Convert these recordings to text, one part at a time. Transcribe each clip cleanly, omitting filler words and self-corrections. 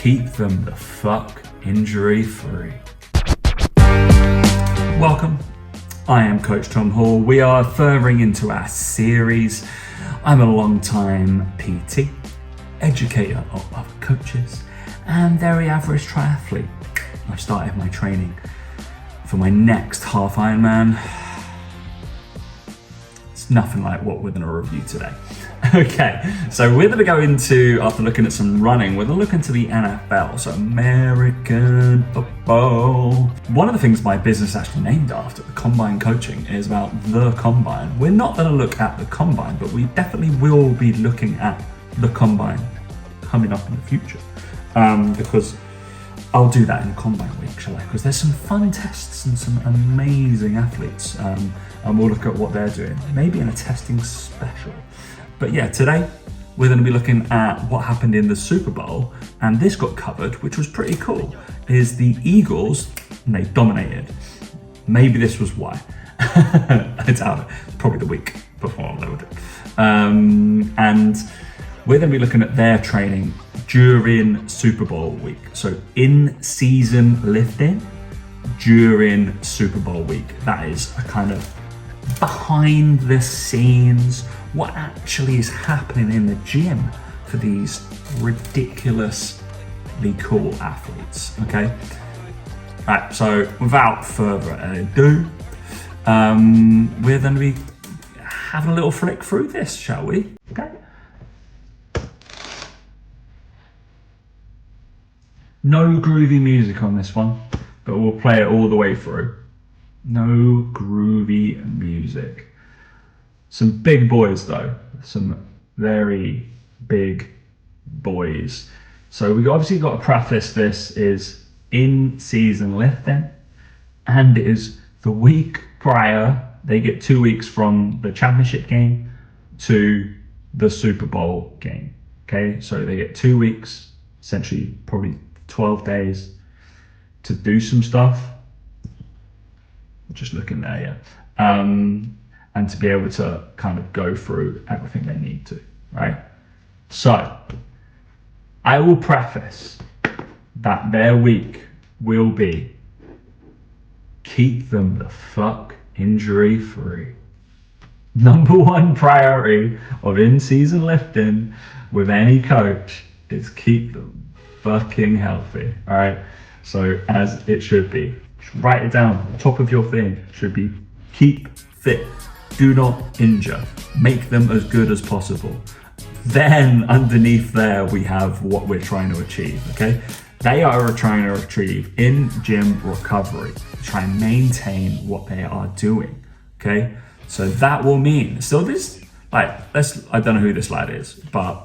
keep them the fuck injury free. Welcome, I am Coach Tom Hall. We are furthering into our series. I'm a long-time PT, educator of other coaches, and very average triathlete. I've started my training for my next half Ironman. It's nothing like what we're gonna review today. Okay, so we're gonna go into, after looking at some running, we're gonna look into the NFL, so American football. One of the things my business actually named after, the Combine Coaching, is about the Combine. We're not gonna look at the Combine, but we definitely will be looking at the Combine coming up in the future. Because I'll do that in Combine week, shall I? Because there's some fun tests and some amazing athletes, and we'll look at what they're doing, maybe in a testing special. But yeah, today we're going to be looking at what happened in the Super Bowl, and this got covered, which was pretty cool, is the Eagles, and they dominated. Maybe this was why. I doubt it. It's probably the week before they would do. And we're going to be looking at their training during Super Bowl week. So in-season lifting during Super Bowl week. That is a kind of behind the scenes, what actually is happening in the gym for these ridiculously cool athletes, okay? Right, so without further ado, we're going to be having a little flick through this, shall we? Okay. No groovy music on this one, but we'll play it all the way through. No groovy music. Some big boys though, some very big boys. So we obviously got to preface this is in-season lifting, and it is the week prior. They get 2 weeks from the championship game to the Super Bowl game. Okay, so they get 2 weeks, essentially probably 12 days to do some stuff. Just looking there, yeah. And to be able to kind of go through everything they need to, right? So, I will preface that their week will be keep them the fuck injury free. Number one priority of in-season lifting with any coach is keep them fucking healthy, all right? So, as it should be. Write it down, top of your thing should be keep fit, do not injure, make them as good as possible. Then underneath there we have what we're trying to achieve, okay? They are trying to achieve in gym recovery, try and maintain what they are doing, okay? So that will mean, so this, like, I don't know who this lad is, but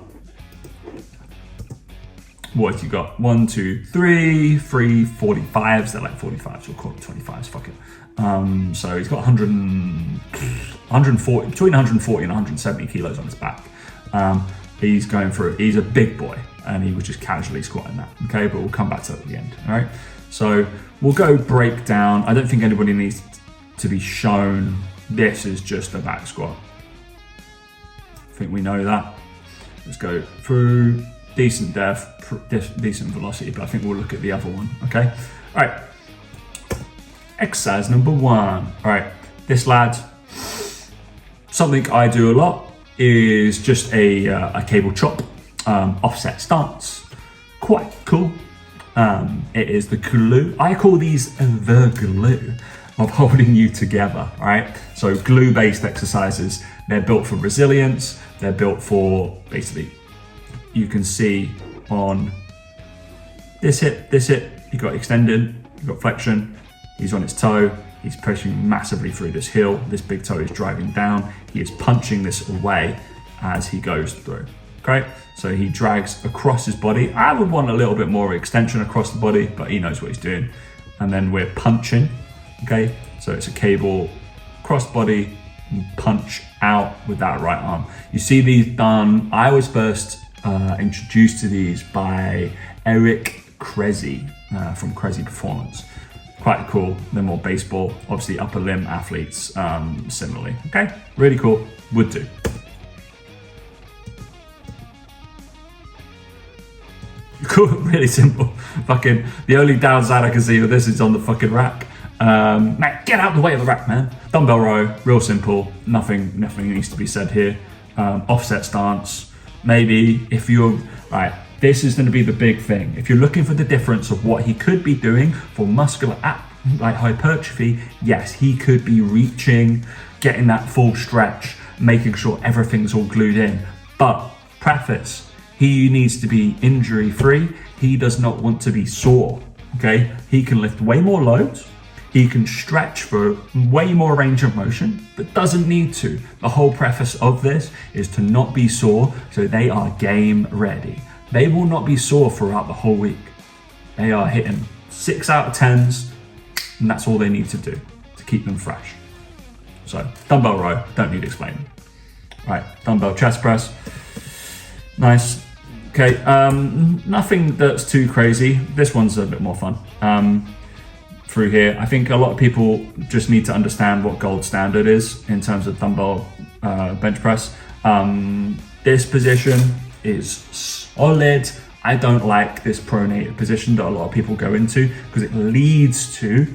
what have you got? 1, 2, 3, 45s. They're like 45s, we'll call it 25s, fuck it. So he's got 140, between 140 and 170 kilos on his back. He's going through, he's a big boy, and he was just casually squatting that, okay? But we'll come back to that at the end, all right? So we'll go break down. I don't think anybody needs to be shown. This is just a back squat. I think we know that. Let's go through. Decent depth, decent velocity, but I think we'll look at the other one, okay? All right, exercise number 1. All right, this lad, something I do a lot is just a cable chop, offset stance. Quite cool. It is the glue. I call these the glue of holding you together, all right? So glue-based exercises, they're built for resilience, they're built for basically, you can see on this hip, you got extended, you got flexion, he's on his toe, he's pushing massively through this heel, this big toe is driving down, he is punching this away as he goes through, okay? So he drags across his body. I would want a little bit more extension across the body, but he knows what he's doing. And then we're punching, okay? So it's a cable, cross body, and punch out with that right arm. You see these done, I was first introduced to these by Eric Cressy from Cressy Performance. Quite cool. They're more baseball, obviously upper limb athletes similarly. Okay, really cool, would do. Cool, really simple. Fucking, the only downside I can see with this is on the fucking rack. Mate, get out the way of the rack, man. Dumbbell row, real simple. Nothing needs to be said here. Offset stance. Maybe if you're, right, this is gonna be the big thing. If you're looking for the difference of what he could be doing for muscular like hypertrophy, yes, he could be reaching, getting that full stretch, making sure everything's all glued in. But preface, he needs to be injury free. He does not want to be sore, okay? He can lift way more loads. He can stretch for way more range of motion, but doesn't need to. The whole preface of this is to not be sore, so they are game ready. They will not be sore throughout the whole week. They are hitting 6 out of 10s, and that's all they need to do to keep them fresh. So dumbbell row, don't need explaining. Right, dumbbell chest press, nice. Okay, nothing that's too crazy. This one's a bit more fun. Through here, I think a lot of people just need to understand what gold standard is in terms of dumbbell bench press. This position is solid. I don't like this pronated position that a lot of people go into because it leads to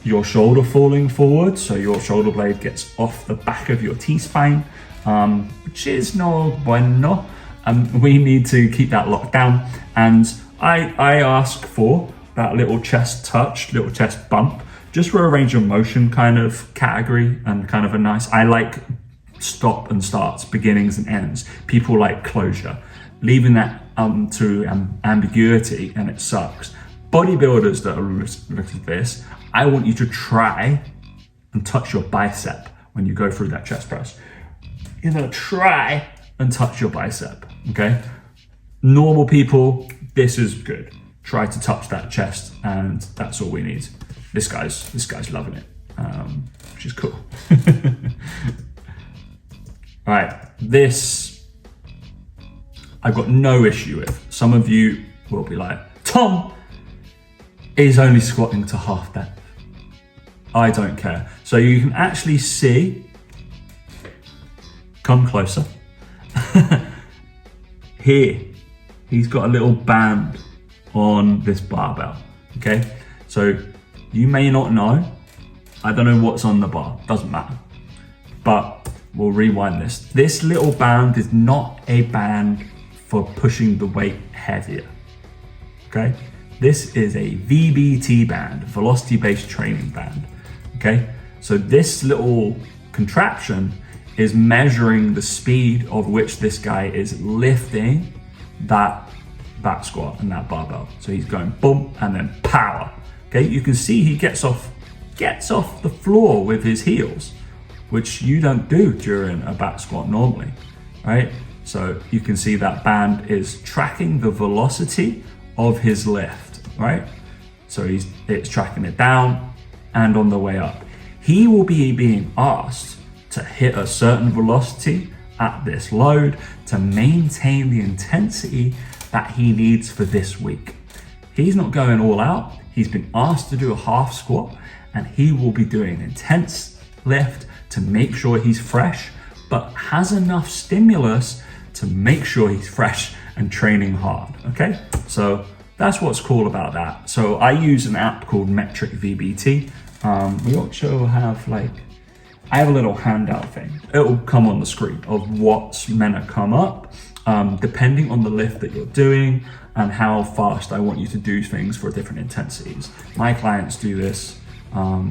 your shoulder falling forward, so your shoulder blade gets off the back of your T-spine, which is no bueno. We need to keep that locked down, and I ask for that little chest touch, little chest bump, just for a range of motion kind of category and kind of a nice, I like stop and starts, beginnings and ends. People like closure. Leaving that to ambiguity, and it sucks. Bodybuilders that are looking at this, I want you to try and touch your bicep when you go through that chest press. You're gonna try and touch your bicep, okay? Normal people, this is good. Try to touch that chest, and that's all we need. This guy's loving it, which is cool. All right, this I've got no issue with. Some of you will be like, Tom is only squatting to half depth. I don't care. So you can actually see, come closer. Here, he's got a little band on this barbell, okay? So you may not know, I don't know what's on the bar, doesn't matter. But we'll rewind this. This little band is not a band for pushing the weight heavier, okay? This is a VBT band, velocity-based training band, okay? So this little contraption is measuring the speed of which this guy is lifting that back squat and that barbell. So he's going boom and then power, okay? You can see he gets off the floor with his heels, which you don't do during a back squat normally, right? So you can see that band is tracking the velocity of his lift, right? So it's tracking it down and on the way up. He will be being asked to hit a certain velocity at this load to maintain the intensity that he needs for this week. He's not going all out. He's been asked to do a half squat, and he will be doing an intense lift to make sure he's fresh, but has enough stimulus to make sure he's fresh and training hard, okay? So that's what's cool about that. So I use an app called Metric VBT. We also have I have a little handout thing. It'll come on the screen of what's meant to come up, depending on the lift that you're doing and how fast I want you to do things for different intensities. My clients do this.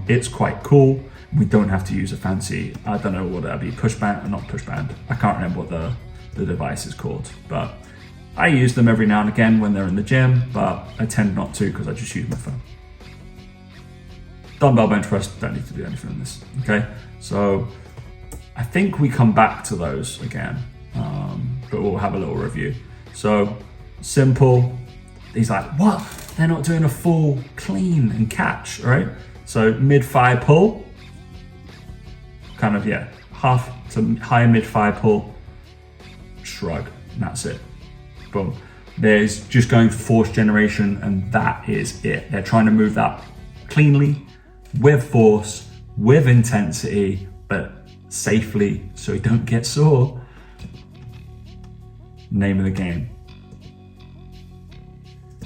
It's quite cool. We don't have to use a fancy, I don't know what that'd be, push band or not push band. I can't remember what the device is called, but I use them every now and again when they're in the gym, but I tend not to because I just use my phone. Dumbbell bench press, don't need to do anything in this, okay? So I think we come back to those again, but we'll have a little review. So simple, he's like, what? They're not doing a full clean and catch, right? So mid-thigh pull, kind of, yeah, half to high mid-thigh pull, shrug, and that's it. Boom. There's just going for force generation, and that is it. They're trying to move that cleanly, with force, with intensity, but safely so you don't get sore. Name of the game.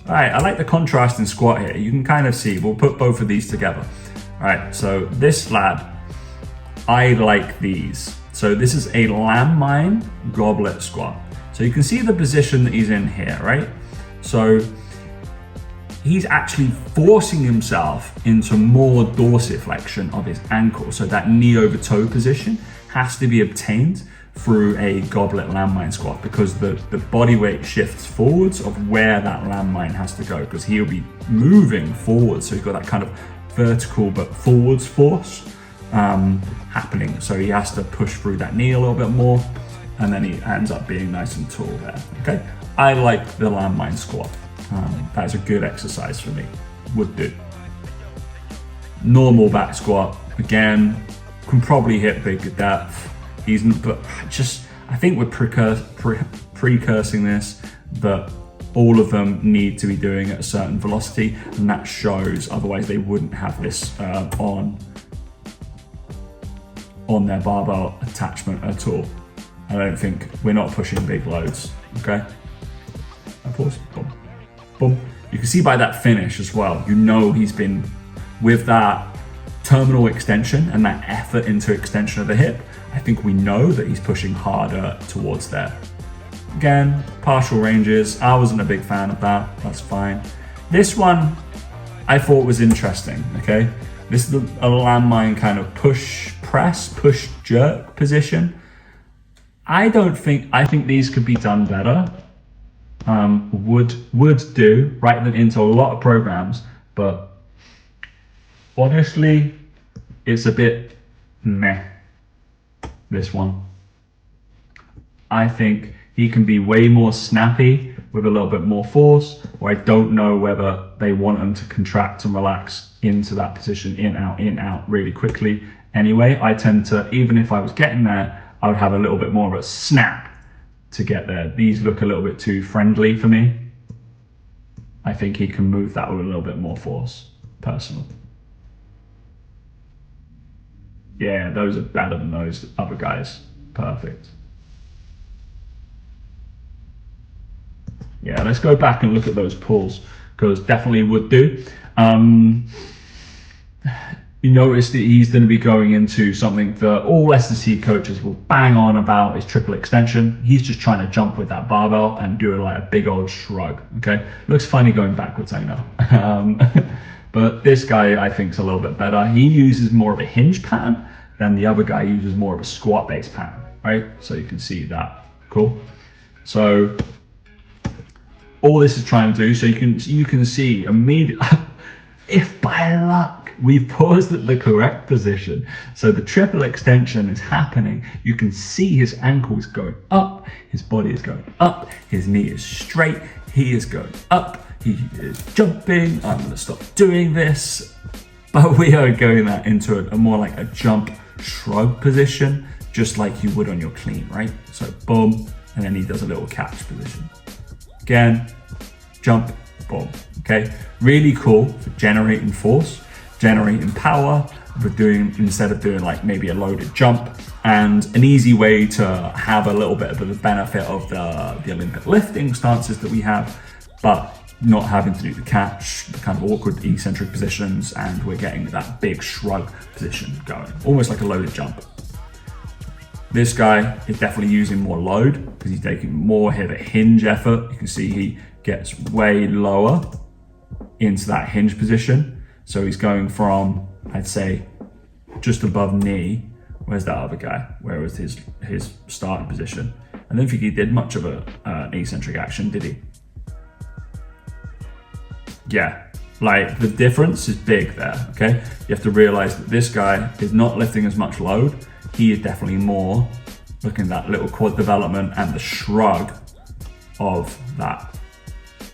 All right, I like the contrast in squat here. You can kind of see, we'll put both of these together. All right, so this lad, I like these. So this is a landmine goblet squat. So you can see the position that he's in here, right? So he's actually forcing himself into more dorsiflexion of his ankle. So that knee over toe position has to be obtained through a goblet landmine squat, because the body weight shifts forwards of where that landmine has to go, because he'll be moving forwards. So he's got that kind of vertical but forwards force happening. So he has to push through that knee a little bit more, and then he ends up being nice and tall there. Okay, I like the landmine squat. That's a good exercise for me. Would do. Normal back squat, again, can probably hit bigger depth. But I think we're precursing this, that all of them need to be doing at a certain velocity, and that shows, otherwise they wouldn't have this on their barbell attachment at all. I don't think, we're not pushing big loads, okay? I pause, boom, boom. You can see by that finish as well, you know he's been, with that terminal extension and that effort into extension of the hip, I think we know that he's pushing harder towards there. Again, partial ranges, I wasn't a big fan of that, that's fine. This one, I thought was interesting, okay? This is a landmine kind of push press, push jerk position. I think these could be done better. Would do, write them into a lot of programs, but honestly, it's a bit meh, this one. I think he can be way more snappy with a little bit more force, or I don't know whether they want him to contract and relax into that position, in, out really quickly. Anyway, I tend to, even if I was getting there, I would have a little bit more of a snap to get there. These look a little bit too friendly for me. I think he can move that with a little bit more force, personally. Yeah, those are better than those other guys. Perfect. Yeah, let's go back and look at those pulls, because definitely would do. You notice that he's going to be going into something that all S&C coaches will bang on about, is triple extension. He's just trying to jump with that barbell and do like a big old shrug, okay? Looks funny going backwards, I know. But this guy, I think, is a little bit better. He uses more of a hinge pattern than the other guy uses more of a squat-based pattern, right? So you can see that, cool? So all this is trying to do, so you can see immediately, if by luck, we've paused at the correct position, so the triple extension is happening. You can see his ankle is going up, his body is going up, his knee is straight, he is going up, he is jumping. I'm going to stop doing this, but we are going that into a more like a jump shrug position, just like you would on your clean, right? So boom, and then he does a little catch position. Again, jump, boom, okay? Really cool for generating force, generating power, but instead of doing like maybe a loaded jump, and an easy way to have a little bit of the benefit of the Olympic lifting stances that we have, but not having to do the catch, the kind of awkward eccentric positions, and we're getting that big shrug position going, almost like a loaded jump. This guy is definitely using more load because he's taking more hit a hinge effort. You can see he gets way lower into that hinge position. So he's going from, I'd say, just above knee. Where's that other guy? Where was his starting position? I don't think he did much of an eccentric action, did he? Yeah, like the difference is big there, okay? You have to realize that this guy is not lifting as much load. He is definitely more looking at that little quad development and the shrug of that.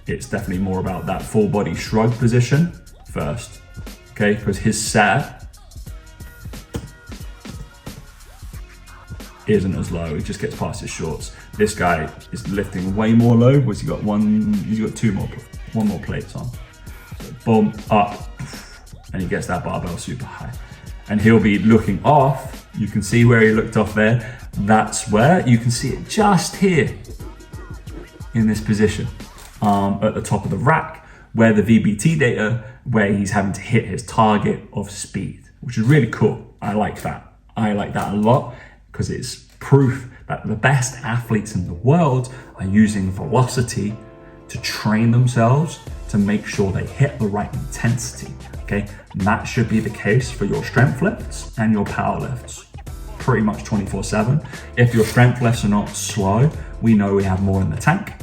It's definitely more about that full body shrug position first, okay? Because his set isn't as low, he just gets past his shorts. This guy is lifting way more load, whereas he's got one more plates on. So boom, up, and he gets that barbell super high. And he'll be looking off. You can see where he looked off there. That's where you can see it just here in this position at the top of the rack. where the VBT data, where he's having to hit his target of speed, which is really cool. I like that. I like that a lot because it's proof that the best athletes in the world are using velocity to train themselves to make sure they hit the right intensity, okay? And that should be the case for your strength lifts and your power lifts, pretty much 24/7. If your strength lifts are not slow, we know we have more in the tank.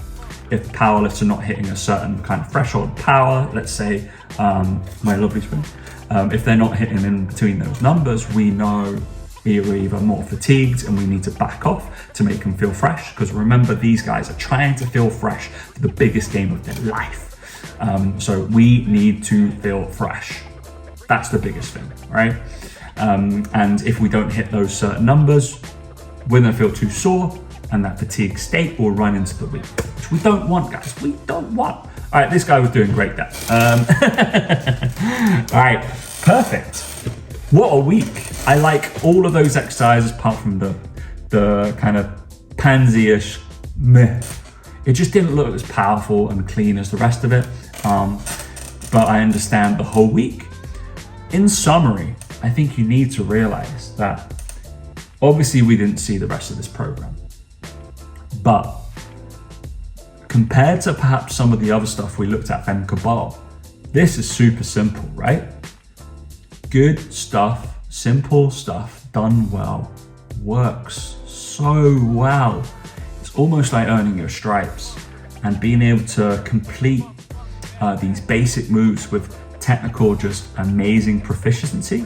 If power lifts are not hitting a certain kind of threshold power, let's say, my lovely spin, if they're not hitting in between those numbers, we know we're either more fatigued and we need to back off to make them feel fresh. Because remember, these guys are trying to feel fresh for the biggest game of their life. So we need to feel fresh. That's the biggest thing, right? And if we don't hit those certain numbers, we're gonna feel too sore, and that fatigue state will run into the week, which we don't want, guys. We don't want. All right, this guy was doing great there. All right, perfect. What a week. I like all of those exercises apart from the kind of pansy-ish meh. It just didn't look as powerful and clean as the rest of it. But I understand the whole week. In summary, I think you need to realize that obviously we didn't see the rest of this program, but compared to perhaps some of the other stuff we looked at from Cabal, this is super simple, right? Good stuff, simple stuff, done well, works so well. It's almost like earning your stripes, and being able to complete these basic moves with technical, just amazing proficiency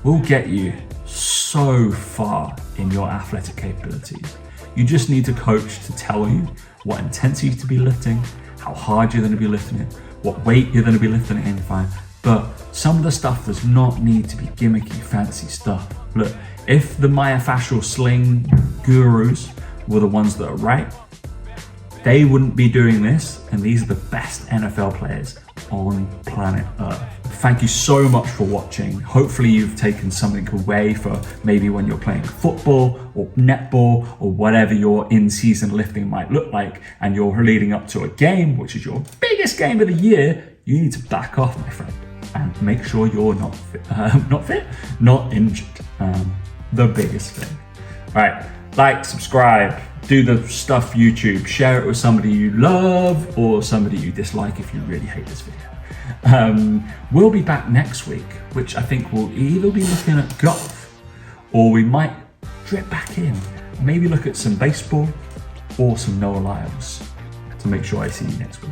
will get you so far in your athletic capabilities. You just need a coach to tell you what intensity to be lifting, how hard you're going to be lifting it, what weight you're going to be lifting it in fine. But some of the stuff does not need to be gimmicky, fancy stuff. Look, if the myofascial sling gurus were the ones that are right, they wouldn't be doing this, and these are the best NFL players on planet Earth. Thank you so much for watching. Hopefully you've taken something away for maybe when you're playing football or netball or whatever your in-season lifting might look like, and you're leading up to a game, which is your biggest game of the year. You need to back off, my friend, and make sure you're not injured. The biggest thing. All right, like, subscribe, do the stuff YouTube, share it with somebody you love or somebody you dislike if you really hate this video. We'll be back next week, which I think we'll either be looking at golf or we might drip back in, maybe look at some baseball or some Noah Lyles to make sure I see you next week.